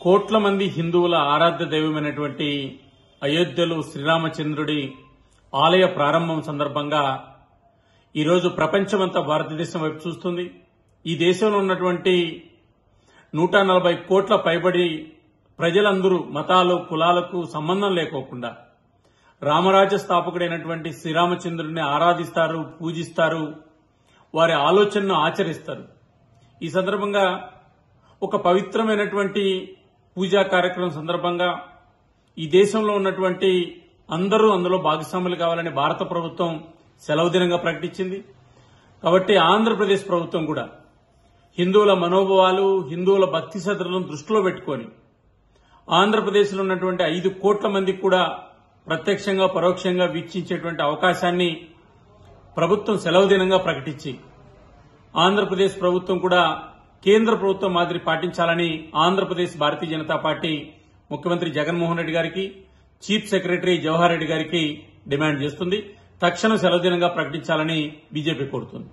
కోట్ల మంది హిందువుల ఆరాధ్య దైవమైనటువంటి అయోధ్యలో శ్రీరామచంద్రుడి ఆలయ ప్రారంభం సందర్భంగా ఈరోజు ప్రపంచమంతా భారతదేశం వైపు చూస్తుంది. ఈ దేశంలో ఉన్నటువంటి 140 కోట్ల పైబడి ప్రజలందరూ మతాలు కులాలకు సంబంధం లేకోకుండా రామరాజ్య స్థాపకుడైనటువంటి శ్రీరామచంద్రుడిని ఆరాధిస్తారు, పూజిస్తారు, వారి ఆలోచనను ఆచరిస్తారు. ఈ సందర్భంగా ఒక పవిత్రమైనటువంటి పూజా కార్యక్రమం సందర్భంగా ఈ దేశంలో ఉన్నటువంటి అందరూ అందులో భాగస్వాములు కావాలని భారత ప్రభుత్వం సెలవు దినంగా ప్రకటించింది. కాబట్టి ఆంధ్రప్రదేశ్ ప్రభుత్వం కూడా హిందువుల మనోభావాలు, హిందువుల భక్తి శ్రద్ధలను దృష్టిలో పెట్టుకుని ఆంధ్రప్రదేశ్లో ఉన్నటువంటి 5 కోట్ల మందికి కూడా ప్రత్యక్షంగా పరోక్షంగా వీక్షించేటువంటి అవకాశాన్ని ప్రభుత్వం సెలవు దినంగా ప్రకటించి ఆంధ్రప్రదేశ్ ప్రభుత్వం కూడా కేంద్ర ప్రభుత్వం మాదిరి పాటించాలని ఆంధ్రప్రదేశ్ భారతీయ జనతా పార్టీ ముఖ్యమంత్రి జగన్మోహన్ రెడ్డి గారికి, చీఫ్ సెక్రటరీ జవహర్ రెడ్డి గారికి డిమాండ్ చేస్తుంది. తక్షణ సెలవు దినంగా ప్రకటించాలని బీజేపీ కోరుతుంది.